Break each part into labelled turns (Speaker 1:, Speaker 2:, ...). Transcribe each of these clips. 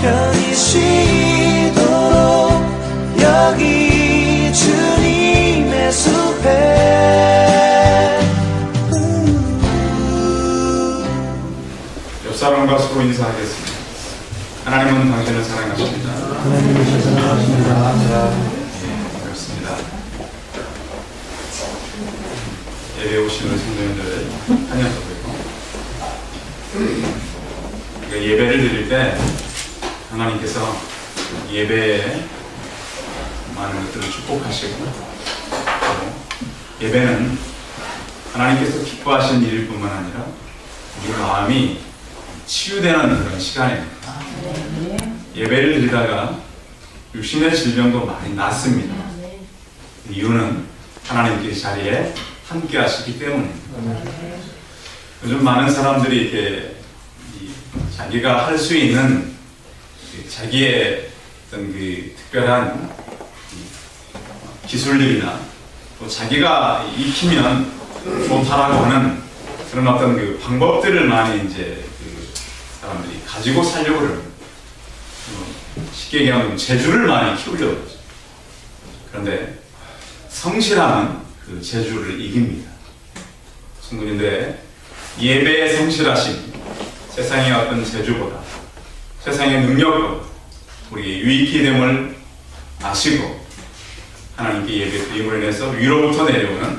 Speaker 1: 편히 쉬도록 여기 주님의 숲에.
Speaker 2: 옆 사람과 서로 인사하겠습니다. 하나님은 당신을 사랑하십니다.
Speaker 3: 하나님을 사랑하십니다.
Speaker 2: 그렇습니다. 예배 오신 우리 성도님들 환영하고요. 예배를 드릴 때 하나님께서 예배에 많은 것들을 축복하시고, 예배는 하나님께서 기뻐하시는 일일 뿐만 아니라 우리 마음이 치유되는 그런 시간입니다. 예배를 드리다가 육신의 질병도 많이 낫습니다. 이유는 하나님께서 자리에 함께 하시기 때문입니다. 요즘 많은 사람들이 이렇게 자기가 할 수 있는 자기의 어떤 그 특별한 기술들이나 또 자기가 익히면 좋다라고 하는 그런 어떤 그 방법들을 많이 이제 그 사람들이 가지고 살려고 그럽니다. 쉽게 얘기하면 재주를 많이 키우려고 그러죠. 그런데 성실함은 그 재주를 이깁니다. 성도님들, 예배의 성실하심, 세상의 어떤 재주보다, 세상의 능력보다 우리 유익이 됨을 아시고 하나님께 예배 드림으로 인해서 위로부터 내려오는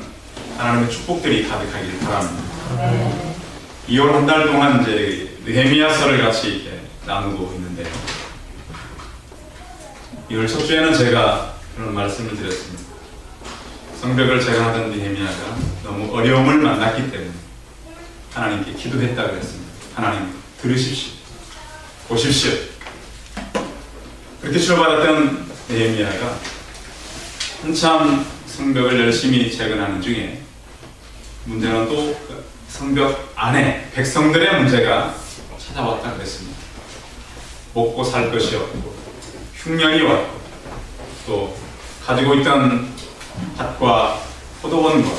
Speaker 2: 하나님의 축복들이 가득하기를 바랍니다. 2월 한 달 동안 이제 느헤미야서를 같이 이렇게 나누고 있는데요. 2월 첫 주에는 제가 그런 말씀을 드렸습니다. 성벽을 제가 하던 느헤미야가 너무 어려움을 만났기 때문에 하나님께 기도했다고 했습니다. 하나님 들으십시오. 보십시오. 그렇게 치료받았던 느헤미야가 한참 성벽을 열심히 재건하는 중에 문제는 또 성벽 안에 백성들의 문제가 찾아왔다 그랬습니다. 먹고 살 것이 없고 흉년이 왔고 또 가지고 있던 밭과 포도원과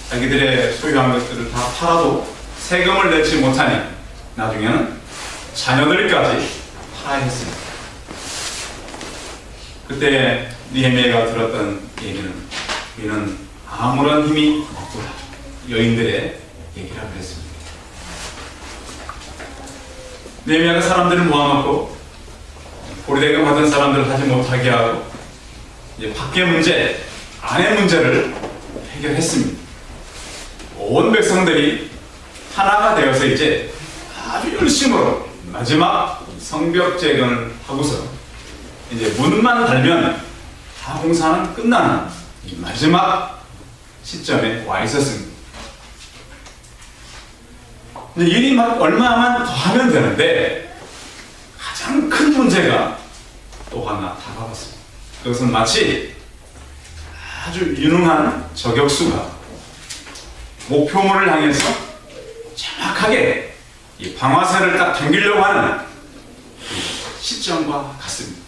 Speaker 2: 자기들의 소유한 것들을 다 팔아도 세금을 내지 못하니 나중에는 자녀들까지 팔아야 했습니다. 그때 느헤미야가 들었던 얘기는 이는 아무런 힘이 없구나, 여인들의 얘기라고 했습니다. 느헤미야가 사람들을 모아놓고 보리대금 받은 사람들을 하지 못하게 하고 이제 밖의 문제, 안의 문제를 해결했습니다. 온 백성들이 하나가 되어서 이제 아주 열심으로 마지막 성벽 재건을 하고서 이제 문만 달면 다 공사는 끝나는 이 마지막 시점에 와 있었습니다. 근데 일이 막 얼마만 더 하면 되는데 가장 큰 문제가 또 하나 다가왔습니다. 그것은 마치 아주 유능한 저격수가 목표물을 향해서 정확하게 이 방아쇠를 딱 당기려고 하는 시점과 같습니다.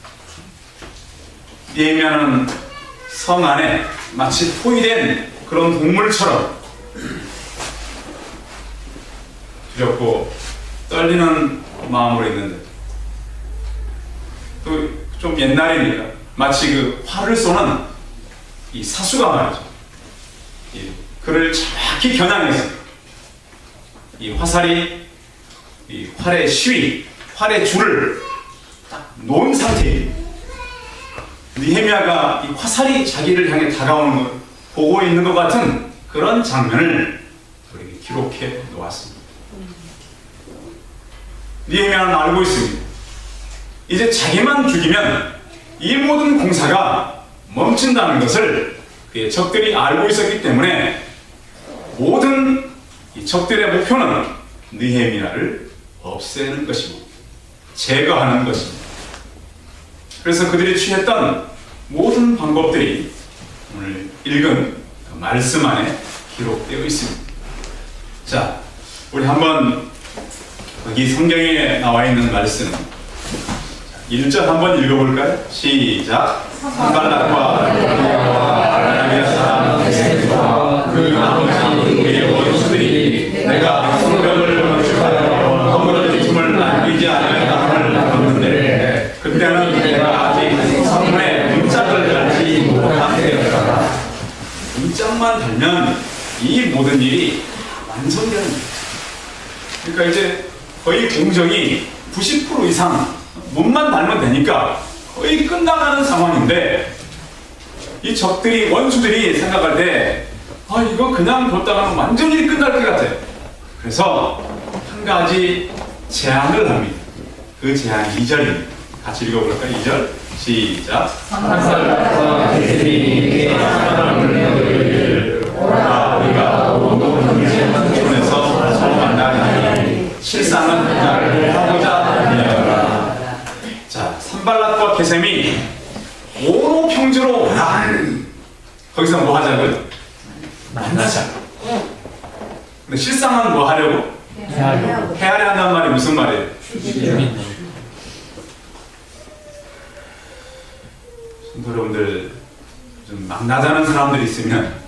Speaker 2: 느헤미야는 성 안에 마치 포위된 그런 동물처럼 두렵고 떨리는 마음으로 있는데, 또 좀 옛날입니다. 마치 그 활을 쏘는 이 사수가 말이죠. 그를 정확히 겨냥해서 이 화살이 이 활의 시위, 활의 줄을 딱 놓은 상태입니다. 느헤미야가 이 화살이 자기를 향해 다가오는 걸 보고 있는 것 같은 그런 장면을 우리에게 기록해 놓았습니다. 느헤미야는 알고 있습니다. 이제 자기만 죽이면 이 모든 공사가 멈춘다는 것을 그의 적들이 알고 있었기 때문에 모든 이 적들의 목표는 느헤미야를 없애는 것이고 제거하는 것입니다. 그래서 그들이 취했던 모든 방법들이 오늘 읽은 그 말씀 안에 기록되어 있습니다. 자, 우리 한번 여기 성경에 나와 있는 말씀 1절 한번 읽어볼까요? 시작. 산발락과 아라비아 사람 게셈과 그 나머지 그의 원수들이 내가 성벽을 건축하여 허물어진 틈을 모든 일이 완성되는 거예요. 그러니까 이제 거의 공정이 90% 이상 문만 달면 되니까 거의 끝나가는 상황인데, 이 적들이, 원수들이 생각할 때 이거 그냥 뒀다가는 완전히 끝날 것 같아. 그래서 한 가지 제안을 합니다. 그 제안이 2절입니다. 같이 읽어볼까요? 2절 시작.
Speaker 4: 산살과 계집이에게 사랑을 내어드리기를 오라 우리가 모두
Speaker 2: 손에서 서로 만나니 실상은 나를 하고자 하느니라. 자, 산발락과 게셈이 오노평지로 오라. 거기서 뭐 하자고요? 만나자. 근데 실상은 뭐 하려고? 헤아려 한다는 말이 무슨 말이에요? 성도 여러분들, 좀 만나자는 사람들이 있으면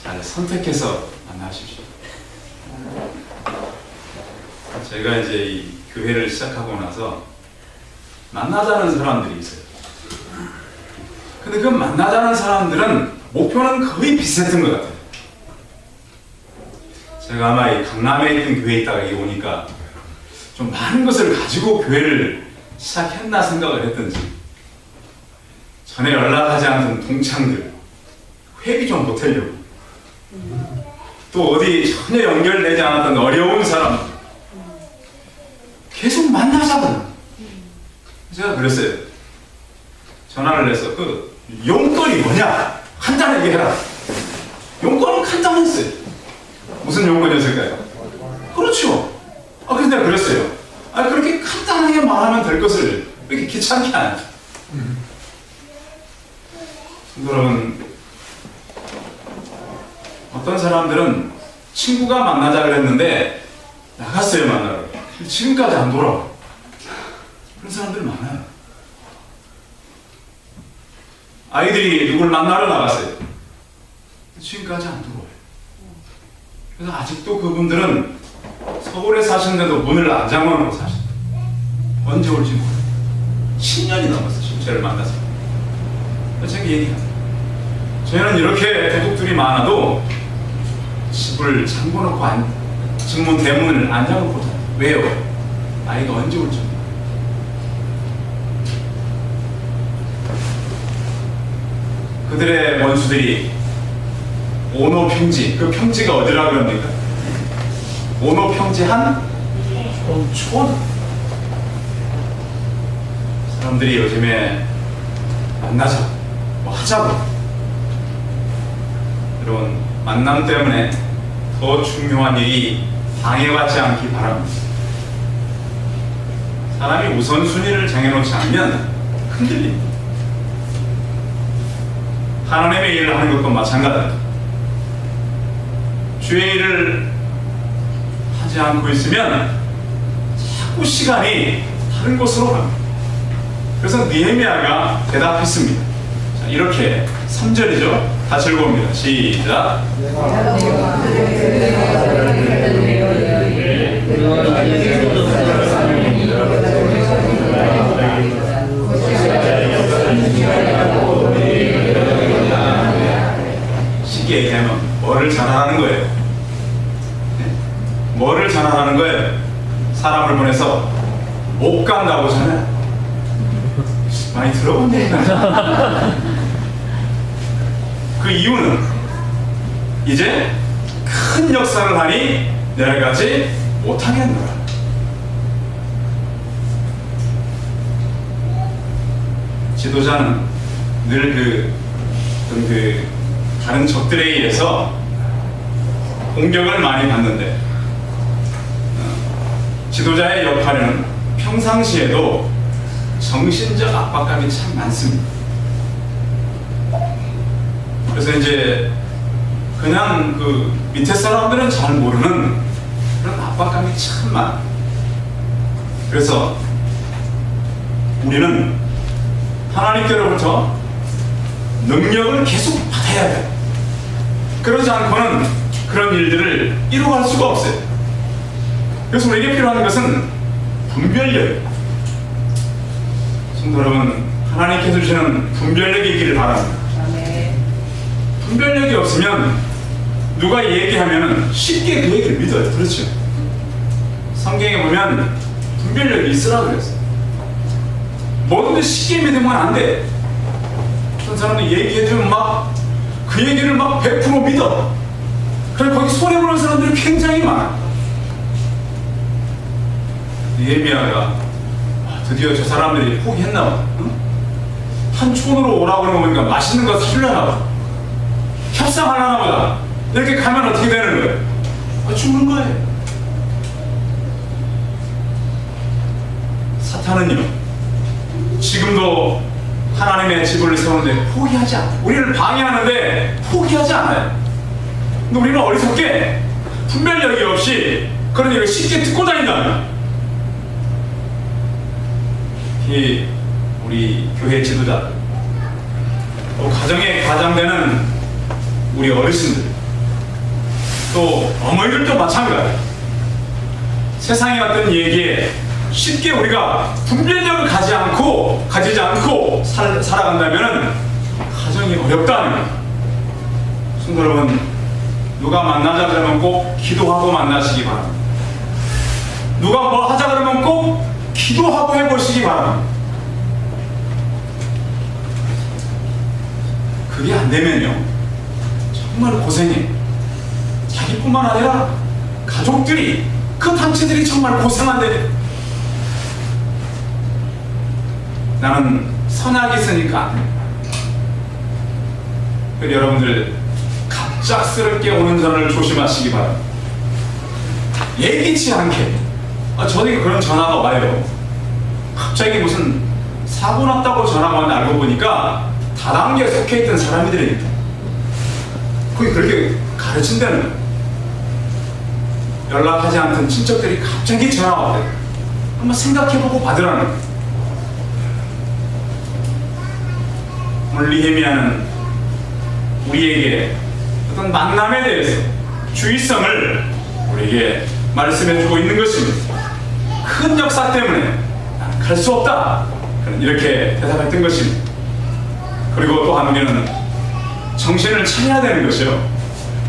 Speaker 2: 잘 선택해서 만나십시오. 제가 이제 이 교회를 시작하고 나서 만나자는 사람들이 있어요. 근데 그 만나자는 사람들은 목표는 거의 비슷했던 것 같아요. 제가 아마 이 강남에 있던 교회에 있다가 여기 오니까 좀 많은 것을 가지고 교회를 시작했나 생각을 했던지, 전에 연락하지 않던 동창들 회비 좀 보태려고, 또 어디 전혀 연결되지 않았던 어려운 사람 계속 만나자고. 제가 그랬어요. 전화를 해서 그 용건이 뭐냐? 간단하게 얘기해라. 용건은 간단했어요. 무슨 용건이었을까요? 그렇죠. 그래서 내가 그랬어요. 그렇게 간단하게 말하면 될 것을 왜 이렇게 귀찮게 하냐. 여러분, 어떤 사람들은 친구가 만나자 그랬는데 나갔어요, 만나러. 지금까지 안 돌아와. 그런 사람들 많아요. 아이들이 누굴 만나러 나갔어요. 지금까지 안 돌아와요. 그래서 아직도 그분들은 서울에 사시는데도 문을 안 잠궈놓고 사시죠. 언제 올지 몰라요. 10년이 넘었어요. 지금 저를 만나서. 제가 얘기합니다. 저희는 이렇게 도둑들이 많아도 집을 잠궈놓고 집문 대문을 안 잠궈놓고 자요. 왜요? 아이가 언제 올지 몰라요. 그들의 원수들이 오노평지, 그 평지가 어디라고 합니까? 오노평지한 촌. 사람들이 요즘에 만나자, 뭐 하자고. 여러분, 만남 때문에 더 중요한 일이 방해받지 않기 바랍니다. 사람이 우선순위를 정해놓지 않으면 흔들립니다. 하나님의 일을 하는 것도 마찬가지입니다. 주의 일을 하지 않고 있으면 자꾸 시간이 다른 곳으로 갑니다. 그래서 느헤미야가 대답했습니다. 자, 이렇게 3절이죠. 같이 읽어봅니다. 시작. 쉽게 얘기하면 뭐를 잘하는 거예요? 뭐를 잘하는 거예요? 사람을 보내서 못 간다고 하잖아요. 많이 들어본 얘기가. 그 이유는 이제 큰 역사를 하니 내려가지 못하겠노라. 지도자는 늘 다른 적들에 의해서 공격을 많이 받는데, 지도자의 역할은 평상시에도 정신적 압박감이 참 많습니다. 그래서 이제 그냥 그 밑에 사람들은 잘 모르는 그런 압박감이 참 많아요. 그래서 우리는 하나님께로부터 능력을 계속 받아야 돼요. 그러지 않고는 그런 일들을 이루어갈 수가 없어요. 그래서 우리에게 필요한 것은 분별력입니다. 성도 여러분, 하나님께서 주시는 분별력이 있기를 바랍니다. 분별력이 없으면 누가 얘기하면 쉽게 그 얘기를 믿어요. 그렇죠? 성경에 보면 분별력이 있으라 그랬어요. 뭐든지 쉽게 믿으면 안 돼. 어떤 사람이 얘기해주면 막 그 얘기를 막 100% 믿어. 그래서 거기 손해보는 사람들이 굉장히 많아. 예레미야가 드디어 저 사람들이 포기했나 봐. 응? 한촌으로 오라고 그러면 보니까 맛있는 거 사주려나 봐. 협상하려나 보다. 이렇게 가면 어떻게 되는 거예요? 죽는 거예요. 사탄은요, 지금도 하나님의 집을 세우는데 포기하지 않아요. 우리를 방해하는데 포기하지 않아요. 근데 우리는 어리석게 분별력이 없이 그런 얘기를 쉽게 듣고 다닌다면, 이 우리 교회 지도자들, 또 가정에 가장되는 우리 어르신들, 또 어머니들도 마찬가지예요. 세상의 어떤 얘기에 쉽게 우리가 분별력을 가지지 않고 살아간다면 가정이 어렵다는 거예요. 성도 여러분, 누가 만나자 그러면 꼭 기도하고 만나시기 바랍니다. 누가 뭐 하자 그러면 꼭 기도하고 해보시기 바랍니다. 그게 안 되면요, 정말 고생해. 자기뿐만 아니라 가족들이, 그 단체들이 정말 고생한데, 나는 선악이 있으니까. 그래서 여러분들 갑작스럽게 오는 전화를 조심하시기 바랍니다. 예기치 않게 저에게 그런 전화가 와요. 갑자기 무슨 사고 났다고 전화가 왔는데 알고 보니까 다단계에 속해있던 사람이더라니까. 그게 그렇게 가르친다는 거예요. 연락하지 않던 친척들이 갑자기 전화가 왔대요. 한번 생각해보고 받으라는 거예요. 오늘 느헤미야는 우리에게 어떤 만남에 대해서 주의성을 우리에게 말씀해주고 있는 것입니다. 큰 역사 때문에 나는 갈 수 없다, 이렇게 대답했던 것입니다. 그리고 또한 우리는 정신을 차려야 되는 것이요,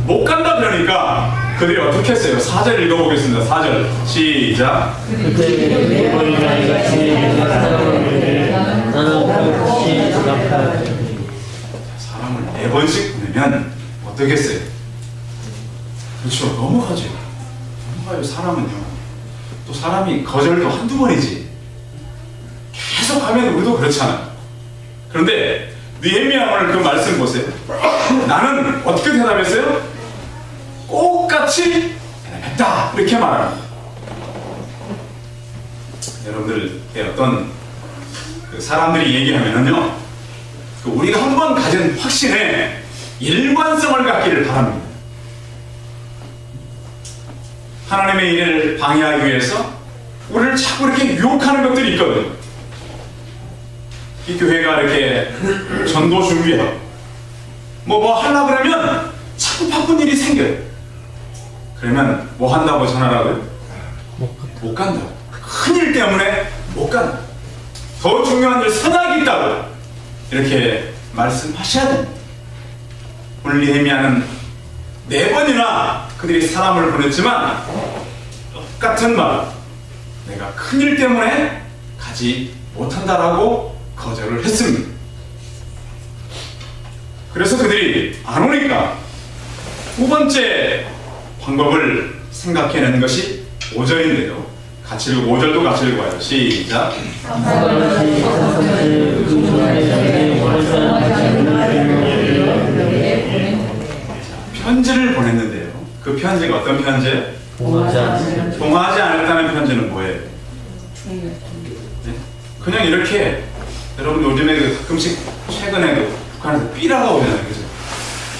Speaker 2: 못 간다 그러니까 그들이 어떻게 했어요? 4절 읽어보겠습니다. 4절 시작. 사람을 4번씩 보내면 어떻겠어요? 그렇죠, 넘어가죠. 넘어가요. 사람은요, 또 사람이 거절도 한두 번이지 계속 하면 우리도 그렇잖아요. 그런데 느헤미야 오늘 그 말씀 보세요. 나는 어떻게 대답했어요? 똑같이 대답했다, 이렇게 말합니다. 여러분들의 어떤 그 사람들이 얘기하면은요, 그 우리가 한번 가진 확신에 일관성을 갖기를 바랍니다. 하나님의 일을 방해하기 위해서 우리를 자꾸 이렇게 유혹하는 것들이 있거든요. 이 교회가 이렇게 전도 준비하고 뭐 하려고 그러면 자꾸 바쁜 일이 생겨요. 그러면 뭐 한다고 전하라고요? 못 간다고. 큰일 때문에 못 간다. 더 중요한 일, 선악이 있다고 이렇게 말씀하셔야 됩니다. 오늘 느헤미야는 4번이나 그들이 사람을 보냈지만 똑같은 말, 내가 큰일 때문에 가지 못한다라고 거절을 했습니다. 그래서 그들이 안 오니까 두 번째 방법을 생각해내는 것이 5절인데요. 같이 읽고 5절도 같이 읽어요. 시작. 편지를 보냈는데요. 그 편지가 어떤 편지예요? 동하지 않았다는 편지는 뭐예요? 네? 그냥 이렇게, 여러분 요즘에 가끔씩 최근에도 북한에서 삐라가 오잖아요. 그죠?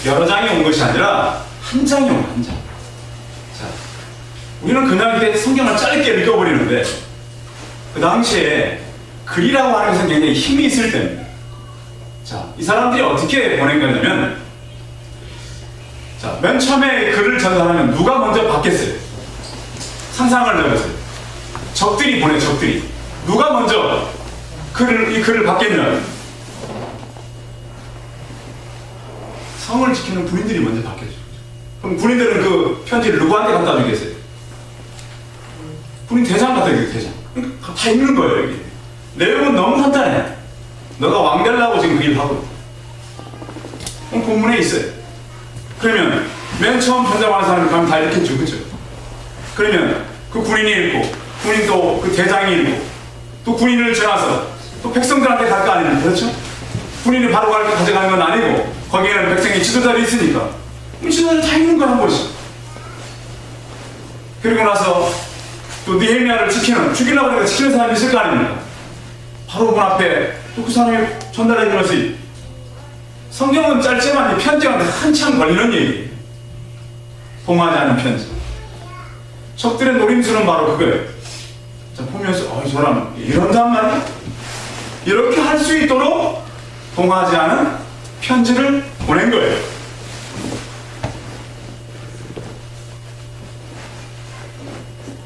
Speaker 2: 여러 장이 온 것이 아니라 한 장이 온 한 장. 자, 우리는 그냥 이렇게 성경을 짧게 읽어버리는데 그 당시에 글이라고 하는 것은 굉장히 힘이 있을 때입니다. 자, 이 사람들이 어떻게 보낸 거냐면, 자, 맨 처음에 글을 전달하면 누가 먼저 받겠어요? 상상을 해보세요. 적들이 보내, 적들이. 누가 먼저 이 글을 받겠냐? 성을 지키는 군인들이 먼저 바뀌어죠. 그럼 군인들은 그 편지를 누구한테 갖다 주겠어요? 군인 대장 갖다 주겠어요, 대장. 그러니까 다 있는 거예요, 여기. 내용은 너무 간단해. 너가 왕 되려고 지금 그 일을 하고. 그럼 본문에 있어요. 그러면 맨 처음 편잡하는 사람이 가면 다 읽겠죠, 그죠? 그러면 그 군인이 읽고, 군인 또 그 대장이 읽고, 또 군인을 지나서 또 백성들한테 갈 거 아닙니까? 그렇죠? 군인이 바로 가져가는 건 아니고, 거기에는 백성이 지도자들이 있으니까, 지도자들 다 읽는 거야, 한 번씩. 그리고 나서 또 느헤미야를 죽이려고 하니까 지키는 사람이 있을 거 아닙니까? 바로 문 앞에 또 그 사람이 전달해 준 것이, 성경은 짧지만 이 편지가 한참 걸리는 얘기예요. 통하지 않은 편지. 적들의 노림수는 바로 그거예요. 자, 보면서, 이 사람 이런단 말이야? 이렇게 할 수 있도록 통하지 않은 편지를 보낸 거예요.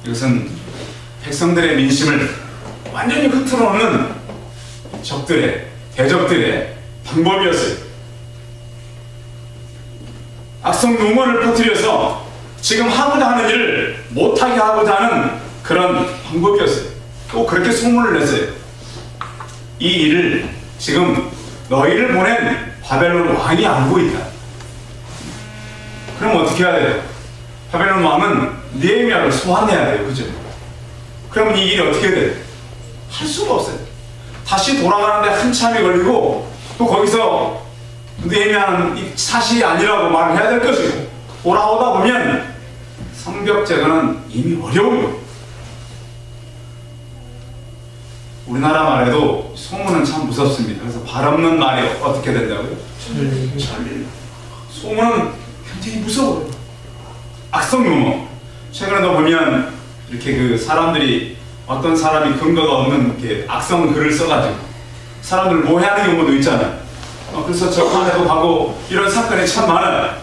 Speaker 2: 이것은 백성들의 민심을 완전히 흐트러놓는 적들의, 대적들의 방법이었어요. 악성 루머를 퍼뜨려서 지금 하고자 하는 일을 못하게 하고자 하는 그런 방법이었어요. 또 그렇게 소문을 냈어요. 이 일을 지금 너희를 보낸 바벨론 왕이 알고 있다. 그럼 어떻게 해야 돼요? 바벨론 왕은 느헤미야를 소환해야 돼요. 그죠? 그러면 이 일이 어떻게 돼요? 할 수가 없어요. 다시 돌아가는데 한참이 걸리고, 또 거기서 느헤미야는 사실이 아니라고 말을 해야 될 것이고, 돌아오다 보면 성벽 재건은 이미 어려운 거예요. 우리나라 말에도 소문은 참 무섭습니다. 그래서 발 없는 말이 어떻게 된다고요? 전리. 소문은 굉장히 무서워요. 악성 루머. 최근에도 보면 이렇게 그 사람들이, 어떤 사람이 근거가 없는 이렇게 악성 글을 써가지고 사람들 모해하는 경우도 있잖아요. 그래서 재판에도 가고 이런 사건이 참 많아요.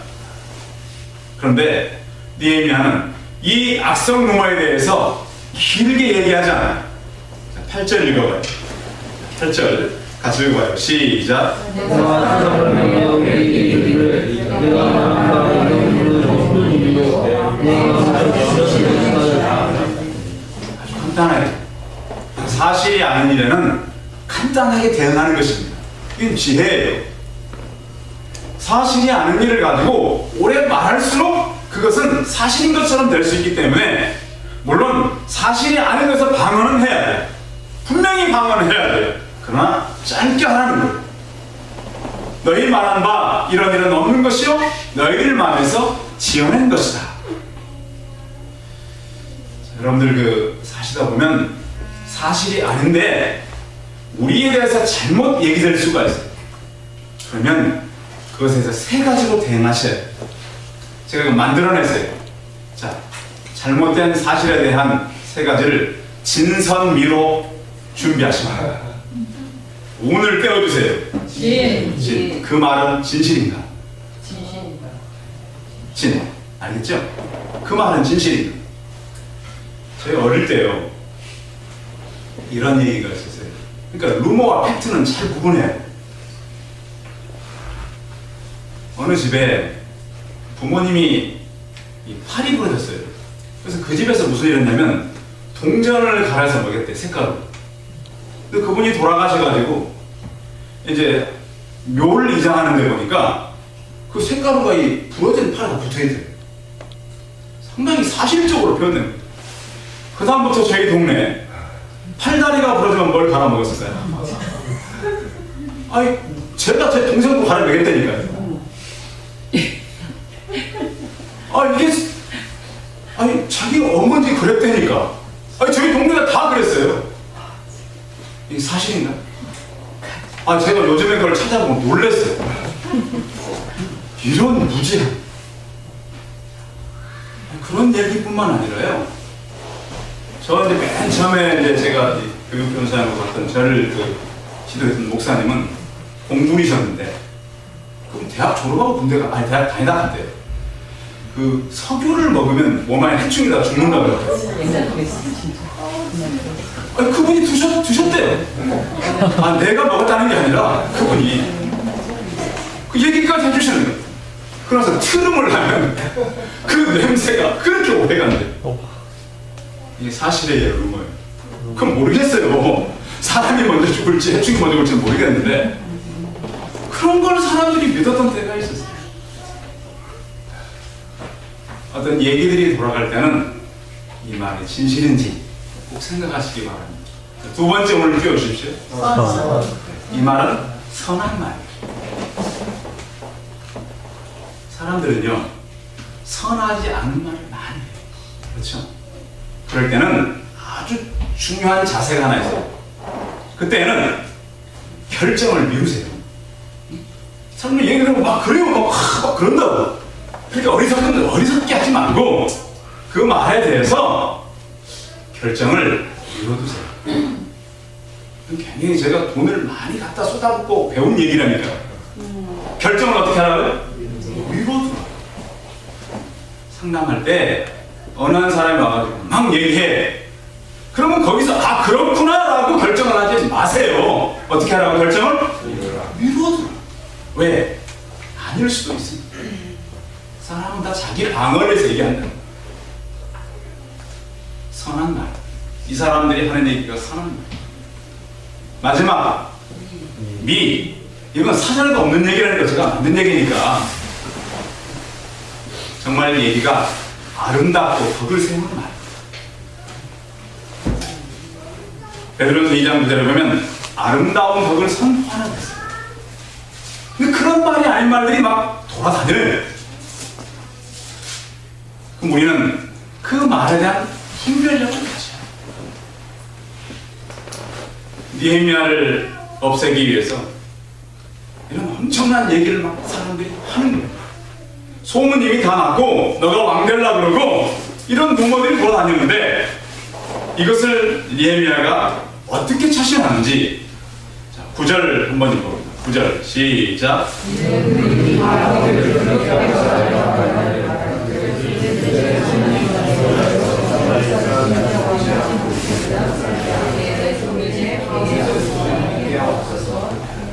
Speaker 2: 그런데 느헤미야는 이 악성 루머에 대해서 길게 얘기하지 않아요. 8절 읽어봐요. 8절 같이 읽어봐요. 시작. 아주 간단하게, 사실이 아닌 일에는 간단하게 대응하는 것입니다. 이건 지혜예요. 사실이 아닌 일을 가지고 오래 말할수록 그것은 사실인 것처럼 될 수 있기 때문에, 물론 사실이 아닌 것을 방어는 해야 돼요. 분명히 방어는 해야 돼요. 그러나 짧게 하라는 거예요. 너희 말한 바 이런 일은 없는 것이요 너희들 마음에서 지어낸 것이다. 자, 여러분들 그 사시다 보면 사실이 아닌데 우리에 대해서 잘못 얘기될 수가 있어요. 그러면 그것에 대해서 세 가지로 대응하셔야 돼요. 제가 만들어냈어요. 자, 잘못된 사실에 대한 세 가지를 진선미로 준비하십니다. 오늘 떼어주세요. 진. 그 말은 진실인가?
Speaker 5: 진실입니다.
Speaker 2: 진. 알겠죠? 그 말은 진실인가? 저희 어릴 때요, 이런 얘기가 있었어요. 그러니까 루머와 팩트는 잘 구분해야 돼요. 어느 집에 부모님이 팔이 부러졌어요. 그래서 그 집에서 무슨 일을 했냐면 동전을 갈아서 먹였대, 색깔로. 근데 그분이 돌아가셔가지고 이제 묘를 이장하는 데 보니까 그 색가루가 이 부러진 팔에 다 붙어있대요. 상당히 사실적으로 표현된 거예요. 그 다음부터 저희 동네에 팔다리가 부러지면 뭘 갈아 먹었을까요? 아니, 제가 제 동생도 갈아 먹였다니까요. 아니, 자기 어머니 그랬다니까. 아니, 저희 동네가 다 그랬어요. 이게 사실인가? 제가 요즘에 그걸 찾아보고 놀랐어요. 이런 무지한. 그런 얘기뿐만 아니라요. 저한테 맨 처음에 이제 제가 교육변호사님으로 갔던 저를 지도했던 목사님은 공군이셨는데, 그럼 대학 졸업하고 군대가, 대학 다니다 갔대요. 그 석유를 먹으면 몸에 해충이 다 죽는다고 그래요. 그분이 드셨대요. 내가 먹었다는 게 아니라 그분이 그 얘기까지 해주시는 거예요. 그러면서 트름을 하면 그 냄새가 그렇게 오래 간대. 이게 사실이에요, 루머예요. 그럼 모르겠어요. 사람이 먼저 죽을지 해충이 먼저 죽을지 모르겠는데 그런 걸 사람들이 믿었던 때가 있었어요. 어떤 얘기들이 돌아갈 때는 이 말이 진실인지 꼭 생각하시기 바랍니다. 두 번째 오늘 띄워주십시오. 이 말은 선한 말이에요. 사람들은요 선하지 않은 말을 많이 해요. 그렇죠? 그럴 때는 아주 중요한 자세가 하나 있어요. 그때는 결정을 미루세요. 사람들 얘기 들으면 막 그래요, 막 그런다고. 그러니까 어리석게 하지 말고 그 말에 대해서 결정을 미뤄두세요. 굉장히 제가 돈을 많이 갖다 쏟아붓고 배운 얘기라니까. 결정을 어떻게 하라고요? 미뤄두라. 상담할 때 어느 한 사람이 와가지고 막 얘기해. 그러면 거기서 아 그렇구나 라고 결정을 하지 마세요. 어떻게 하라고 결정을? 미뤄두라. 왜? 아닐 수도 있습니다. 사람은 다 자기 방어를 위해서 얘기한다. 선한 말. 이 사람들이 하는 얘기가 선한 말. 마지막 미. 이건 사전에도 없는 얘기라니까 제가 만든 얘기니까 정말 얘기가 아름답고 덕을 세우는 말. 베드로전서 2장 9절에 보면 아름다운 덕을 선포하는 거 있어요. 근데 그런 말이 아닌 말들이 막 돌아다녀요. 그럼 우리는 그 말에 대한 분별력을 가져야 해요. 느헤미야를 없애기 위해서 이런 엄청난 얘기를 막 사람들이 하는 거예요. 소문 이미 다 났고 너가 왕 되려고 그러고 이런 루머들이 돌아다녔는데 이것을 느헤미야가 어떻게 처신하는지 9절 한번 읽어봅니다. 9절 시작.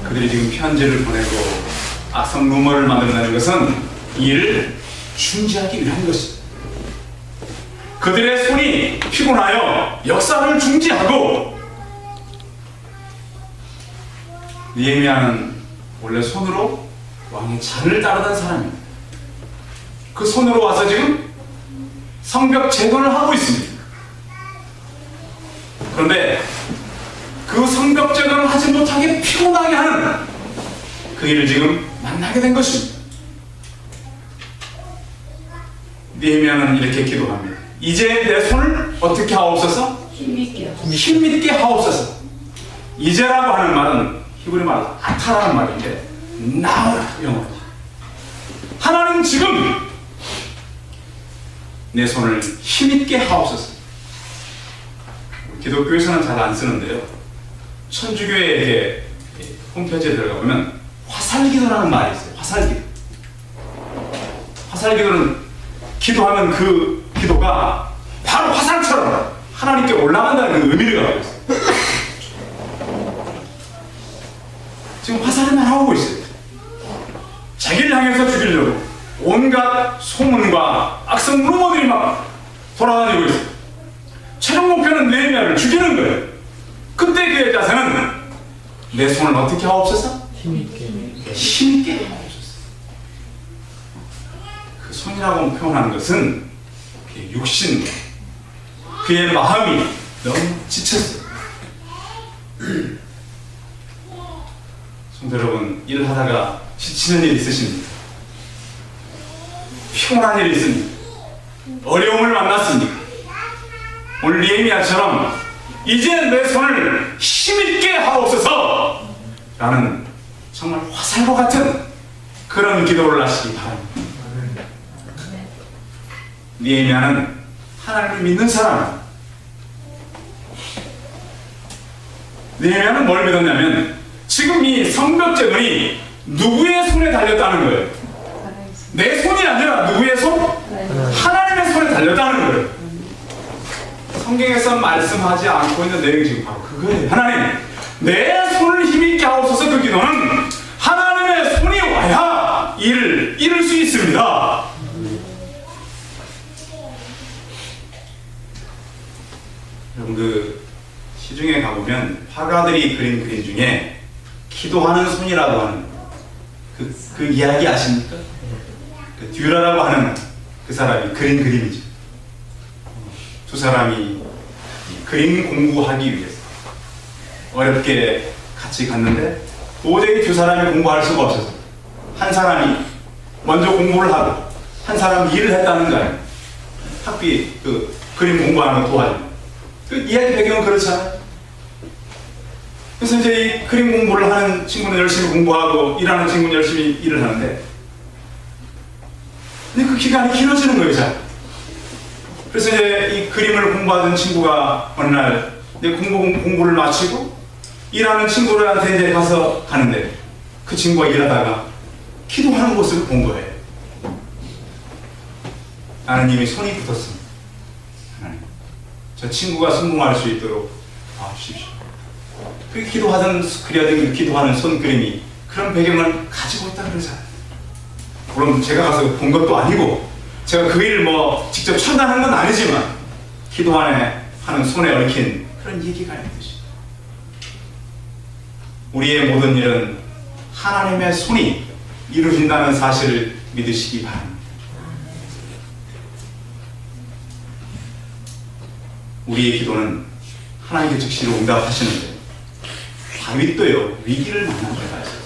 Speaker 2: 그들이 지금 편지를 보내고 악성 루머를 만들어내는 것은 이를 중지하기 위한 것입니다. 그들의 손이 피곤하여 역사를 중지하고 느헤미야는 원래 손으로 왕의 잔을 따르던 사람입니다. 그 손으로 와서 지금 성벽 재건을 하고 있습니다. 그런데 그 성벽 재건을 하지 못하게 피곤하게 하는 그 일을 지금 만나게 된 것입니다. 느헤미야는 이렇게 기도합니다. 이제 내 손을 어떻게 하옵소서? 힘있게 하옵소서. 이제라고 하는 말은 히브리 말로 아타라는 말인데 나오라 영어로. 하나님 지금 내 손을 힘있게 하옵소서. 기독교에서는 잘 안 쓰는데요. 천주교의 홈페이지에 들어가 보면 화살기도라는 말이 있어요. 화살기도. 화살기도는 기도하면 그 기도가 바로 화살처럼 하나님께 올라간다는 그 의미를 갖고 있어요. 지금 화살이 날아오고 있어요. 자기를 향해서 죽이려고 온갖 소문과 악성 루머들이 막 돌아다니고 있어요. 최종 목표는 느헤미야를 죽이는 거예요. 그때 그의 자세는 내 손을 어떻게 하옵소서? 힘있게 하옵소서. 그 손이라고 표현하는 것은 그의 육신, 그의 마음이 너무 지쳤어요. 성도 여러분, 일하다가 지치는 일 있으십니까? 피곤한 일이 있습니까? 어려움을 만났습니까? 오늘 느헤미야처럼 이제 내 손을 힘있게 하옵소서 라는 정말 화살과 같은 그런 기도를 하시기 바랍니다. 느헤미야는 하나님을 믿는 사람. 느헤미야는 뭘 믿었냐면 지금 이 성벽 재건이 누구의 손에 달렸다는 거예요. 내 손이 아니라 누구의 손? 하나님의 손에 달렸다는 거예요. 성경에서 말씀하지 않고 있는 내용이 지금 바로 그거예요. 하나님, 내 손을 힘있게 하옵소서. 그 기도는 하나님의 손이 와야 이 일을 일을 이룰 수 있습니다. 여러분 그 시중에 가보면 화가들이 그린 그림 중에 기도하는 손이라고 하는 그 이야기 아십니까? 그 듀라라고 하는 그 사람이 그린 그림이죠. 두 사람이 그림 공부하기 위해서 어렵게 같이 갔는데 도저히 두 사람이 공부할 수가 없어서 한 사람이 먼저 공부를 하고 한 사람이 일을 했다는 거예요. 학비 그 그림 공부하는 거 도와주고. 그 이야기 배경은 그렇잖아요. 그래서 이제 이 그림 공부를 하는 친구는 열심히 공부하고 일하는 친구는 열심히 일을 하는데 근데 그 기간이 길어지는 거예요. 자. 그래서 이제 이 그림을 공부하던 친구가 어느 날 이제 공부를 마치고 일하는 친구들한테 이제 가서 가는데 그 친구가 일하다가 기도하는 모습을 본 거예요. 하나님이 손이 붙었습니다. 하나님, 저 친구가 성공할 수 있도록 도와주십시오. 그 기도하던 그려진 기도하는 손 그림이 그런 배경을 가지고 있다 그러잖아요. 물론 제가 가서 본 것도 아니고 제가 그 일을 뭐 직접 첨단한 건 아니지만 기도하는 손에 얽힌 그런 얘기가 있는 것이죠. 우리의 모든 일은 하나님의 손이 이루어진다는 사실을 믿으시기 바랍니다. 우리의 기도는 하나님의 즉시로 응답하시는데 다윗도요 위기를 만난 때가 있었어요.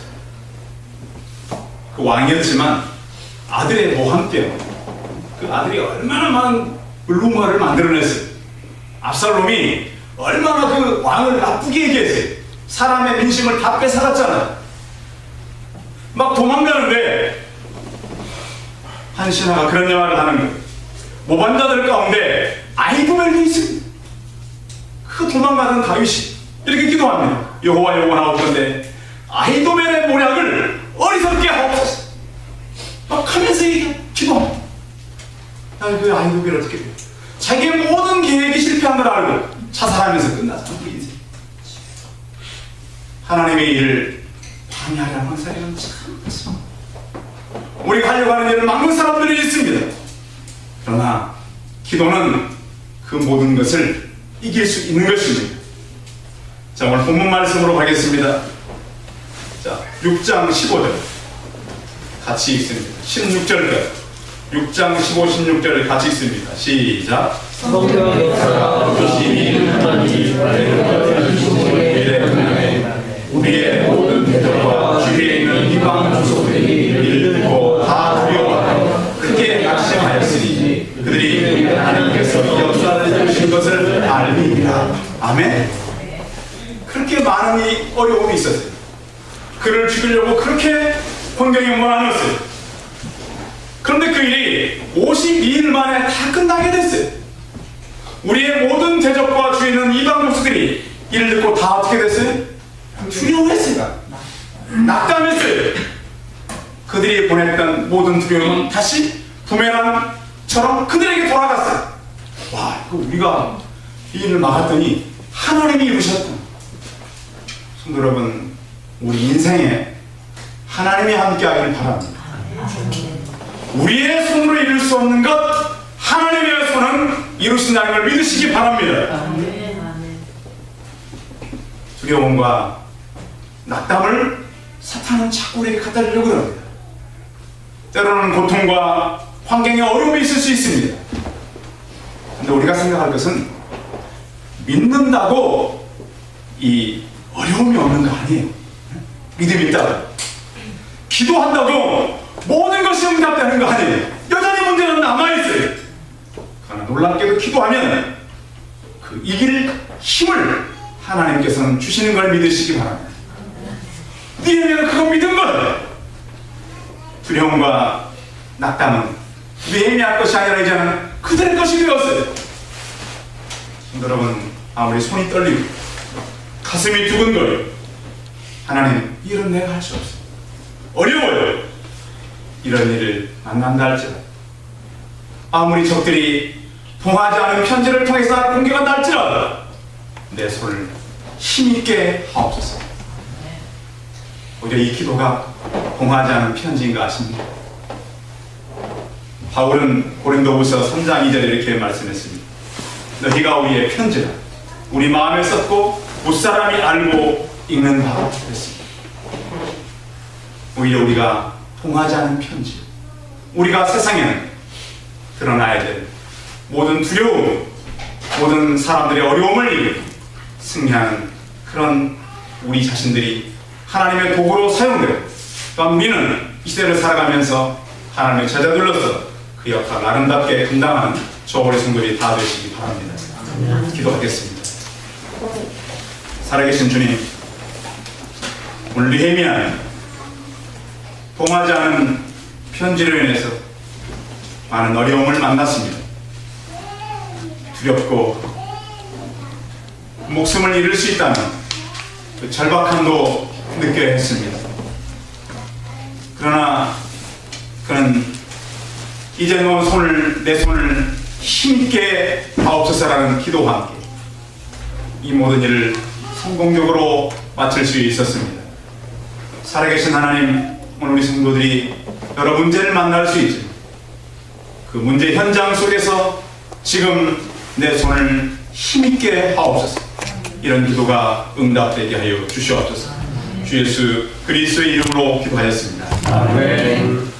Speaker 2: 그 왕이었지만 아들의 모함 때문에 그 아들이 얼마나 많은 루머를 만들어냈어요. 압살롬이 얼마나 그 왕을 나쁘게 얘기했어요. 사람의 민심을 다 뺏어갔잖아요. 막 도망가는데 한 신하가 그런 말을 하는 거예요. 모반자들 가운데 아히도멜도 있습니다. 그 도망가던 다윗이 이렇게 기도합니다. 여호와 여호와하옵건대 아히도멜의 모략을 어리석게 하옵소서. 막 하면서 기도합니다. 그 아히도멜 어떻게 돼요? 자기의 모든 계획이 실패한 걸 알고 자살하면서 끝나잖아요. 우리 인생. 하나님의 일을 방해하려는 사람은 참 많습니다. 우리가 하려고 하는 일을 막는 사람들이 있습니다. 그러나 기도는 그 모든 것을 이길 수 있는 것입니다. 자, 오늘 본문 말씀으로 가겠습니다. 자, 6장 15절 같이 읽습니다. 16절까지 6장 15, 16절을 같이 읽습니다. 시작.
Speaker 4: 성경 역사가 조심히 하나님
Speaker 2: 우리의 모든 대적과 주위에 있는 이방 족속들이 이를 듣고 다 두려워하여 크게 낙심하였으니 그들이 하나님께서 역사를 주신 것을 알리니라. 아멘. 그렇게 많은 어려움이 있었어요. 그를 죽이려고 그렇게 환경에 몰아넣었어요. 그런데 그 일이 52일 만에 다 끝나게 됐어요. 우리의 모든 대적과 주위에 있는 이방 족속들이 이를 듣고 다 어떻게 됐어요? 두려워했어요. 낙담했어요. 그들이 보냈던 모든 두려움은 다시 부메랑처럼 그들에게 돌아갔어요. 와, 이거 우리가 이 일을 막았더니 하나님이 이루셨다. 성도 여러분, 우리 인생에 하나님이 함께하기를 바랍니다. 우리의 손으로 이룰 수 없는 것 하나님의 손은 이루신다는 걸 믿으시기 바랍니다. 두려움과 낙담을 사탄은 자꾸 우리에게 갖다 주려고 합니다. 때로는 고통과 환경에 어려움이 있을 수 있습니다. 그런데 우리가 생각할 것은 믿는다고 이 어려움이 없는 거 아니에요. 믿음이 있다고 기도한다고 모든 것이 응답되는 거 아니에요. 여전히 문제는 남아있어요. 그러나 놀랍게도 기도하면 그 이길 힘을 하나님께서는 주시는 걸 믿으시기 바랍니다. 니네가 그거 믿은 거예요. 두려움과 낙담은 느헤미야 것이 아니라 이제는 그들의 것이 되었어요. 여러분, 아무리 손이 떨리고 가슴이 두근거려 하나님, 이런 내가 할 수 없어요. 어려워요. 이런 일을 만난다 할지라도 아무리 적들이 통하지 않은 편지를 통해서 나를 공격한다 할지라도 내 손을 힘있게 하옵소서. 오히려 이 기도가 통하지 않은 편지인가 아십니까? 바울은 고린도후서 3장 2절에 이렇게 말씀했습니다. 너희가 우리의 편지라 우리 마음에 썼고 무사람이 알고 읽는 바라 그랬습니다. 오히려 우리가 통하지 않은 편지, 우리가 세상에는 드러나야 될 모든 두려움, 모든 사람들의 어려움을 이기고 승리하는 그런 우리 자신들이 하나님의 도구로 사용되고, 또한 우리는 이 시대를 살아가면서 하나님의 제자들로서 그 역할을 아름답게 감당하는 저 우리 성도들이 다 되시기 바랍니다. 기도하겠습니다. 살아계신 주님, 오늘 느헤미야는 통하지 않은 편지로 인해서 많은 어려움을 만났습니다. 두렵고 목숨을 잃을 수 있다는 그 절박함도 느껴야 했습니다. 그러나 그는 이제 내 손을 힘있게 하옵소서라는 기도와 함께 이 모든 일을 성공적으로 마칠 수 있었습니다. 살아계신 하나님, 오늘 우리 성도들이 여러 문제를 만날 수 있지만 그 문제 현장 속에서 지금 내 손을 힘있게 하옵소서, 이런 기도가 응답되게 하여 주시옵소서. 주 예수 그리스도의 이름으로 기도하였습니다.
Speaker 4: 아멘.